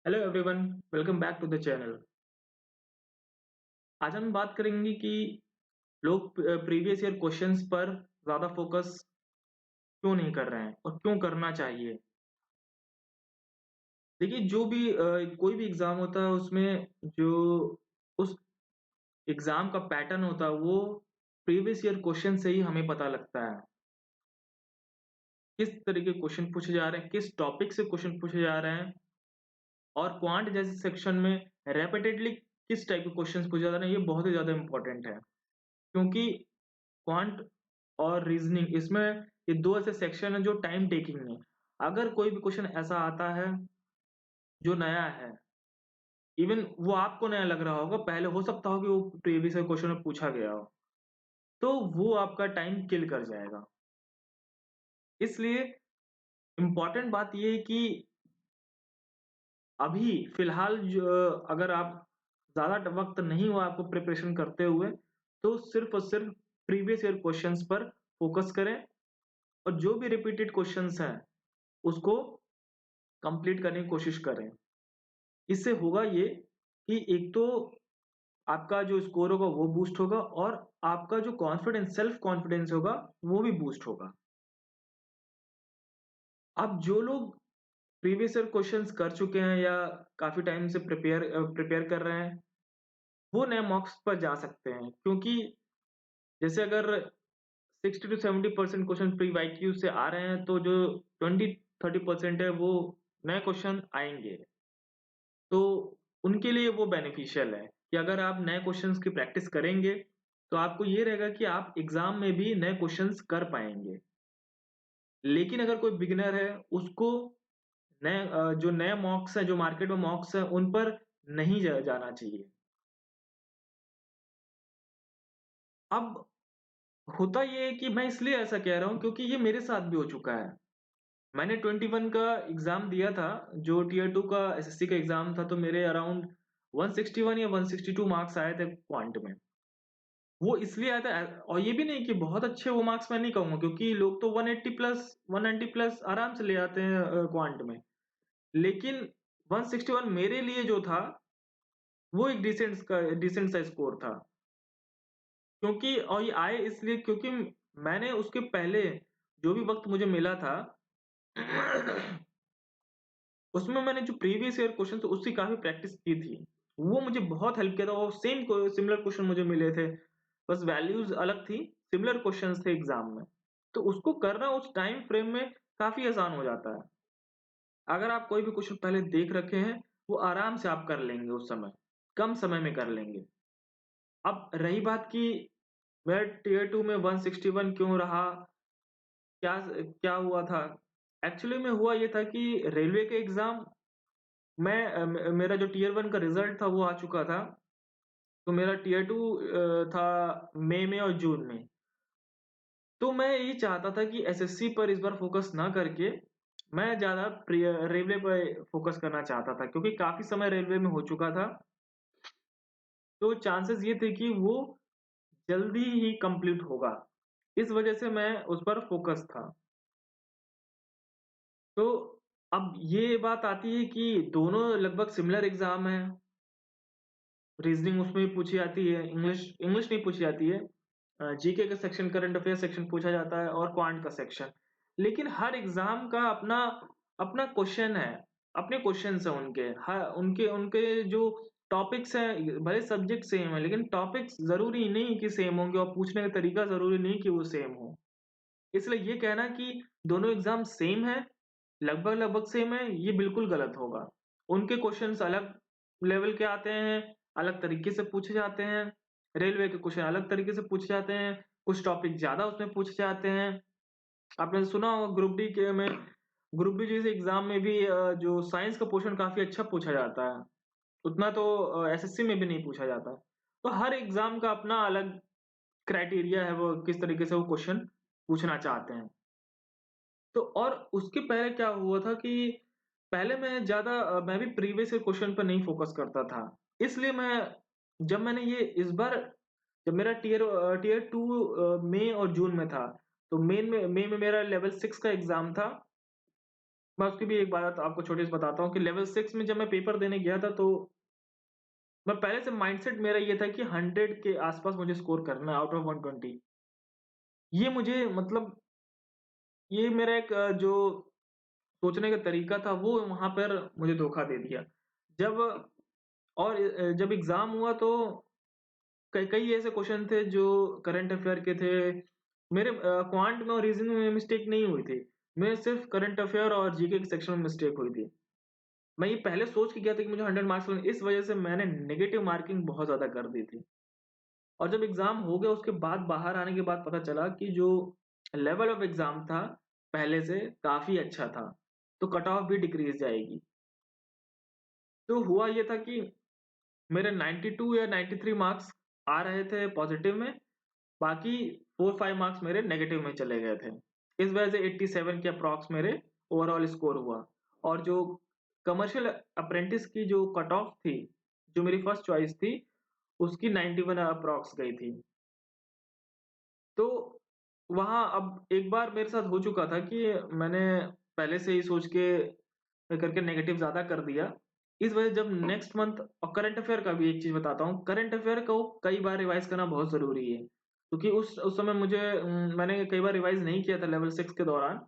Hello everyone, welcome back to the channel. आज हम बात करेंगे कि लोग प्रीवियस ईयर क्वेश्चंस पर ज़्यादा फोकस क्यों नहीं कर रहे हैं और क्यों करना चाहिए। देखिए, जो भी कोई भी एग्ज़ाम होता है उसमें जो उस एग्ज़ाम का पैटर्न होता है वो प्रीवियस ईयर क्वेश्चन से ही हमें पता लगता है। किस तरह के क्वेश्चन पूछे जा रहे हैं, किस टॉपिक से क्वेश्चन पूछे जा रहे हैं और क्वांट जैसे सेक्शन में रिपीटेडली किस टाइप के क्वेश्चंस पूछे जा रहे हैं, ये बहुत ही ज़्यादा इम्पोर्टेंट है। क्योंकि क्वांट और रीजनिंग इसमें ये 2 ऐसे सेक्शन हैं जो टाइम टेकिंग है। अगर कोई भी क्वेश्चन ऐसा आता है जो नया है, इवन वो आपको नया लग रहा होगा, पहले हो सकता हो कि वो प्रीवियस क्वेश्चन में पूछा गया हो, तो वो आपका टाइम किल कर जाएगा। इसलिए इम्पोर्टेंट बात ये है कि अभी फ़िलहाल अगर आप ज़्यादा वक़्त नहीं हुआ आपको प्रिपरेशन करते हुए, तो सिर्फ़ और सिर्फ़ प्रीवियस ईयर क्वेश्चन्स पर फ़ोकस करें और जो भी रिपीटेड क्वेश्चन्स हैं, उसको कंप्लीट करने की कोशिश करें। इससे होगा ये कि एक तो आपका जो स्कोर होगा वो बूस्ट होगा और आपका जो सेल्फ कॉन्फिडेंस होगा, वो भी बूस्ट होगा। अब जो लोग प्रीवियस ईयर क्वेश्चंस कर चुके हैं या काफ़ी टाइम से प्रिपेयर कर रहे हैं, वो नए मॉक्स पर जा सकते हैं। क्योंकि जैसे अगर 60 टू 70% क्वेश्चन प्री वाईक्यू से आ रहे हैं, तो जो 20-30% है वो नए क्वेश्चन आएँगे। तो उनके लिए वो बेनिफिशियल है कि अगर आप नए क्वेश्चंस की प्रैक्टिस करेंगे, तो आपको ये रहेगा कि आप एग्ज़ाम में भी नए क्वेश्चंस कर पाएँगे। लेकिन अगर कोई बिगिनर है, उसको जो नए मॉक्स हैं, जो मार्केट में मॉक्स हैं, उन पर नहीं जाना चाहिए। अब होता ये है कि मैं इसलिए ऐसा कह रहा हूँ क्योंकि ये मेरे साथ भी हो चुका है। मैंने 21 का एग्ज़ाम दिया था, जो टियर 2 का एसएससी का एग्ज़ाम था, तो मेरे अराउंड 161 या 162 मार्क्स आए थे क्वांट में। वो इसलिए आया था और ये भी नहीं कि बहुत अच्छे वो मार्क्स मैं नहीं कहूँगा क्योंकि लोग तो 180 प्लस 190 प्लस आराम से ले आते हैं क्वांट में। लेकिन 161 मेरे लिए जो था, वो एक डिसेंट सा स्कोर था। क्योंकि और ये आए इसलिए क्योंकि मैंने उसके पहले जो भी वक़्त मुझे मिला था उसमें मैंने जो प्रीवियस ईयर क्वेश्चन थे उसकी काफ़ी प्रैक्टिस की थी। वो मुझे बहुत हेल्प किया था और सिमिलर क्वेश्चन मुझे मिले थे। बस वैल्यूज़ अलग थी, सिमिलर क्वेश्चन्स थे एग्ज़ाम में। तो उसको करना उस टाइम फ्रेम में काफ़ी आसान हो जाता है। अगर आप कोई भी क्वेश्चन पहले देख रखे हैं, वो आराम से आप कर लेंगे उस समय, कम समय में कर लेंगे। अब रही बात कि मैं टियर 2 में 161 क्यों रहा? क्या हुआ था? एक्चुअली में हुआ ये था कि रेलवे के एग्ज़ाम मेरा जो टियर 1 का रिज़ल्ट था वो आ चुका था। तो मेरा टियर 2 था मई में और जून में। तो मैं ये चाहता था कि एसएससी पर इस बार फ़ोकस ना करके, मैं ज़्यादा रेलवे पे फ़ोकस करना चाहता था क्योंकि काफ़ी समय रेलवे में हो चुका था। तो चांसेस ये थे कि वो जल्दी ही कंप्लीट होगा। इस वज़ह से मैं उस पर फ़ोकस था। तो अब ये बात आती है कि दोनों लगभग सिमिलर एग्ज़ाम हैं। रीज़निंग उसमें भी पूछी जाती है, इंग्लिश इंग्लिश नहीं पूछी जाती है। जीके का सेक्शन, करंट अफेयर सेक्शन पूछा जाता है और क्वांट का सेक्शन। लेकिन हर एग्ज़ाम का अपना अपना क्वेश्चन है, अपने क्वेश्चन्स हैं उनके। उनके उनके जो टॉपिक्स हैं, भले सब्जेक्ट सेम है, लेकिन टॉपिक्स ज़रूरी नहीं कि सेम होंगे और पूछने का तरीका ज़रूरी नहीं कि वो सेम हो। इसलिए ये कहना कि दोनों एग्ज़ाम सेम है, लगभग-लगभग सेम है, ये बिल्कुल गलत होगा। उनके क्वेश्चन्स अलग लेवल के आते हैं, अलग तरीके से पूछे जाते हैं। रेलवे के क्वेश्चन अलग तरीके से पूछे जाते हैं, कुछ टॉपिक ज़्यादा उसमें पूछे जाते हैं। आपने सुना होगा ग्रुप डी जैसे एग्ज़ाम में भी जो साइंस का पोर्शन काफ़ी अच्छा पूछा जाता है। उतना तो एसएससी में भी नहीं पूछा जाता। तो हर एग्ज़ाम का अपना अलग क्राइटेरिया है, वो किस तरीके से वो क्वेश्चन पूछना चाहते हैं। तो और उसके पहले क्या हुआ था कि पहले मैं भी प्रीवियस ईयर क्वेश्चन पे नहीं फ़ोकस करता था। इसलिए जब मैंने ये इस बार जब मेरा टियर 2 मई और जून में था, तो मई में मेरा लेवल 6 का एग्ज़ाम था मैं उसकी भी एक बात आपको छोटी-सी बताता हूँ कि लेवल 6 में जब मैं पेपर देने गया था, तो मैं पहले से माइंडसेट मेरा ये था कि 100 के आस-पास मुझे स्कोर करना है आउट ऑफ 120। ये मुझे मतलब ये मेरा एक जो सोचने का तरीका था, वो वहाँ पर मुझे धोखा दे दिया। जब जब एग्ज़ाम हुआ, तो कई कई ऐसे क्वेश्चन थे जो करंट अफ़ेयर के थे। मेरे क्वांट में और रीज़निंग में मिस्टेक नहीं हुई थी। मेरे सिर्फ़ करंट अफ़ेयर और जीके के सेक्शन में मिस्टेक हुई थी। मैं ये पहले सोच के गया था कि मुझे 100 मार्क्स मिलेंगे, इस वज़ह से मैंने नेगेटिव मार्किंग बहुत ज़्यादा कर दी थी। और जब एग्ज़ाम हो गया, उसके बाद बाहर आने के बाद पता चला कि जो लेवल ऑफ एग्ज़ाम था, पहले से काफ़ी अच्छा था। तो कट ऑफ भी डिक्रीज़ जाएगी। तो हुआ ये था कि मेरे 92 या 93 मार्क्स आ रहे थे पॉज़िटिव में, बाकी 4-5 मार्क्स मेरे नेगेटिव में चले गए थे। इस वजह से 87 के अप्रॉक्स मेरे ओवरऑल स्कोर हुआ। और जो कमर्शियल अप्रेंटिस की जो कट ऑफ थी, जो मेरी फर्स्ट चॉइस थी, उसकी 91 अप्रॉक्स गई थी। तो वहाँ अब एक बार मेरे साथ हो चुका था कि मैंने पहले से ही सोच के करके नेगेटिव ज़्यादा कर दिया। इस वजह जब नेक्स्ट मंथ और करंट अफ़ेयर का भी एक चीज़ बताता हूँ, करंट अफ़ेयर को कई बार रिवाइज़ करना बहुत ज़रूरी है। क्योंकि उस समय मुझे मैंने कई बार रिवाइज़ नहीं किया था लेवल 6 के दौरान,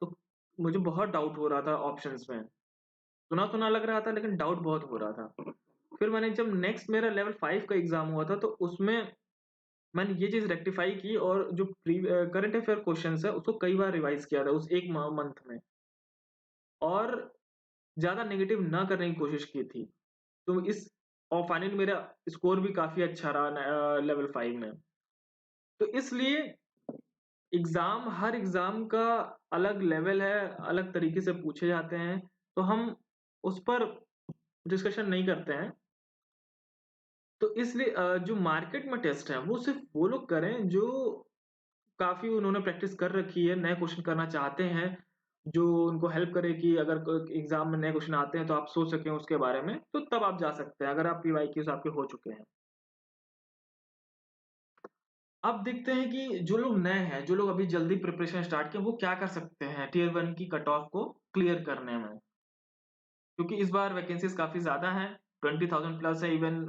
तो मुझे बहुत डाउट हो रहा था ऑप्शंस में। सुना-सुना लग रहा था, लेकिन डाउट बहुत हो रहा था। फिर मैंने जब नेक्स्ट मेरा लेवल 5 का एग्ज़ाम हुआ था, तो उसमें मैंने ये चीज़ रेक्टिफ़ाई की और जो करंट अफ़ेयर क्वेश्चन्स है, उसको कई बार रिवाइज़ किया था उस 1 मंथ में, और ज़्यादा नेगेटिव ना करने की कोशिश की थी। तो और फाइनली मेरा स्कोर भी काफ़ी अच्छा रहा लेवल 5 में। तो इसलिए हर एग्ज़ाम का अलग लेवल है, अलग तरीके से पूछे जाते हैं, तो हम उस पर डिस्कशन नहीं करते हैं। तो इसलिए जो मार्केट में टेस्ट है, वो सिर्फ़ वो लोग करें जो काफ़ी उन्होंने प्रैक्टिस कर रखी है, नए क्वेश्चन करना चाहते हैं, जो उनको हेल्प करे कि अगर एग्ज़ाम में नए क्वेश्चन आते हैं, तो आप सोच सकें उसके बारे में, तो तब आप जा सकते हैं, अगर आप पीवाईक्यूज़ आपके हो चुके हैं। अब देखते हैं कि जो लोग नए हैं, जो लोग अभी जल्दी प्रिपरेशन स्टार्ट किए, वो क्या कर सकते हैं टियर 1 की कट ऑफ को क्लियर करने में। क्योंकि इस बार वैकेंसीज़ काफ़ी ज़्यादा हैं, 20,000 प्लस है, इवन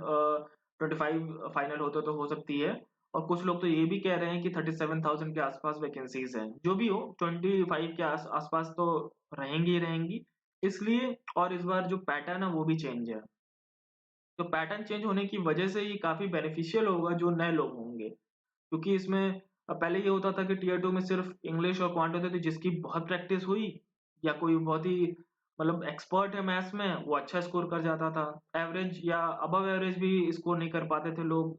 25 फाइनल होते तो हो सकती है। और कुछ लोग तो ये भी कह रहे हैं कि 37,000 के आस-पास वैकेंसीज़ हैं। जो भी हो, 25 के आस-पास तो रहेंगी ही रहेंगी। इसलिए और इस बार जो पैटर्न है, वो भी चेंज है। तो पैटर्न चेंज होने की वजह से ये काफ़ी बेनिफिशियल होगा जो नए लोग होंगे। क्योंकि इसमें पहले ये होता था कि टियर 2 में सिर्फ़ इंग्लिश और क्वांट होते थे, जिसकी बहुत प्रैक्टिस हुई या कोई बहुत ही मतलब एक्सपर्ट है मैथ्स में, वो अच्छा स्कोर कर जाता था। एवरेज या अबव एवरेज भी स्कोर नहीं कर पाते थे लोग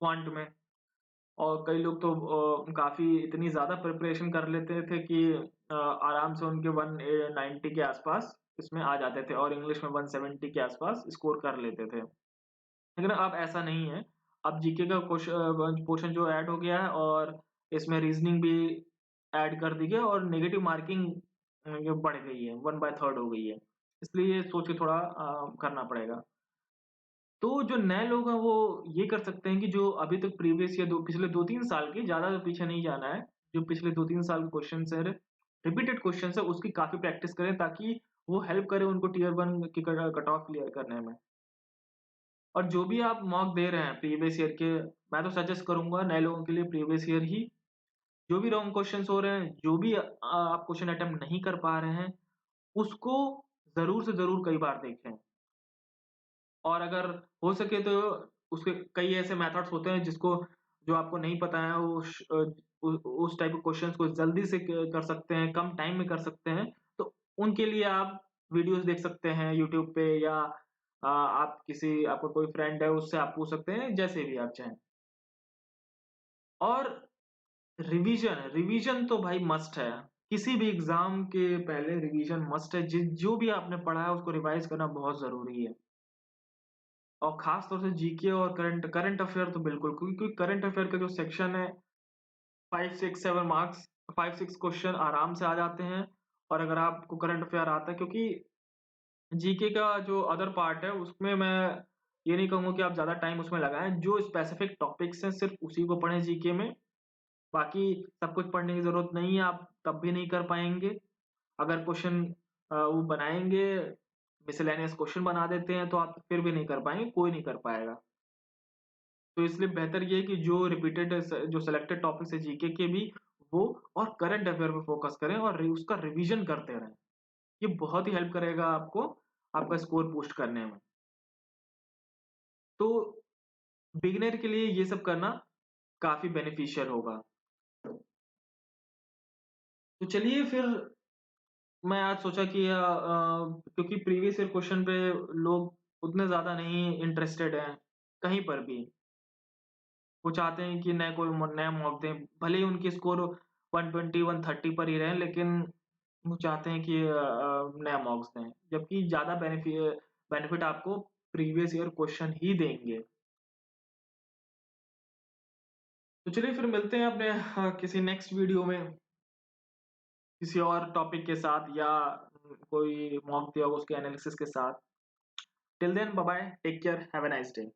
क्वांट में। और कई लोग तो काफ़ी इतनी ज़्यादा प्रिपरेशन कर लेते थे कि आराम से उनके 190 के आस-पास इसमें आ जाते थे, और इंग्लिश में 170 के आस-पास स्कोर कर लेते थे। लेकिन अब ऐसा नहीं है। अब जीके का पोर्शन जो ऐड हो गया है, और इसमें रीज़निंग भी ऐड कर दी गई है, और नेगेटिव मार्किंग ये बढ़ गई है, 1/3 हो गई है। इसलिए सोच के थोड़ा करना पड़ेगा। तो जो नए लोग हैं, वो ये कर सकते हैं कि जो अभी तक प्रीवियस या दो पिछले 2-3 साल के, ज़्यादा तो पीछे नहीं जाना है। जो पिछले 2-3 साल के क्वेश्चन्स हैं, रिपीटेड क्वेश्चन्स है, उसकी काफ़ी प्रैक्टिस करें, ताकि वो हेल्प करे उनको टियर 1 की कट ऑफ क्लियर करने में। और जो भी आप मॉक दे रहे हैं प्रीवियस ईयर के, मैं तो सजेस्ट करूँगा नए लोगों के लिए प्रीवियस ईयर ही, जो भी रॉन्ग क्वेश्चन्स हो रहे हैं, जो भी आप क्वेश्चन अटेम्प्ट नहीं कर पा रहे हैं, उसको ज़रूर से ज़रूर कई बार देखें। और अगर हो सके तो उसके कई ऐसे मेथड्स होते हैं जिसको जो आपको नहीं पता है, उस टाइप के क्वेश्चन्स को जल्दी से कर सकते हैं, कम टाइम में कर सकते हैं। तो उनके लिए आप वीडियोज़ देख सकते हैं यूट्यूब पे, या आप आपका कोई फ्रेंड है, उससे आप पूछ सकते हैं, जैसे भी आप चाहें। और रिवीजन तो भाई मस्ट है। किसी भी एग्ज़ाम के पहले रिवीजन मस्ट है। जो भी आपने पढ़ा है, उसको रिवाइज़ करना बहुत ज़रूरी है। और ख़ास तौर से जीके और करंट करंट अफ़ेयर तो बिल्कुल, क्योंकि करंट अफ़ेयर का जो सेक्शन है, 5, 6, 7 मार्क्स, 5-6 क्वेश्चन आराम से आ जाते हैं। और अगर आपको करंट अफ़ेयर आता है, क्योंकि जीके का जो अदर पार्ट है, उसमें मैं ये नहीं कहूँगा कि आप ज़्यादा टाइम उसमें लगाएँ। जो स्पेसिफ़िक टॉपिक्स हैं, सिर्फ़ उसी को पढ़ें जीके में। बाकी सब कुछ पढ़ने की ज़रूरत नहीं है, आप तब भी नहीं कर पाएँगे। अगर क्वेश्चन वो बनाएँगे, मिसेलेनियस क्वेश्चन बना देते हैं तो आप फिर भी नहीं कर पाएँगे, कोई नहीं कर पाएगा। तो इसलिए बेहतर ये है कि जो रिपीटेड जो सिलेक्टेड टॉपिक्स है जीके के भी, वो और करंट अफेयर पे फोकस करें और उसका रिवीजन करते रहें। ये बहुत ही हेल्प करेगा आपको, आपका स्कोर बूस्ट करने में। तो बिगिनर के लिए ये सब करना काफ़ी बेनिफिशियल होगा। तो चलिए फिर मैं आज सोचा कि क्योंकि प्रीवियस ईयर क्वेश्चन पे लोग उतने ज़्यादा नहीं इंटरेस्टेड हैं, कहीं पर भी। वो चाहते हैं कि नए कोई नया मॉक दें, भले ही उनकी स्कोर 120, 130 पर ही रहे, लेकिन वो चाहते हैं कि नया मॉक्स दें, जबकि ज़्यादा बेनिफिट आपको प्रीवियस ईयर क्वेश्चन ही देंगे। तो चलिए फिर मिलते हैं अपने किसी नेक्स्ट वीडियो में, किसी और टॉपिक के साथ या कोई मॉक दिया होगा उसके एनालिसिस के साथ। Till then bye bye, take care, have a nice day.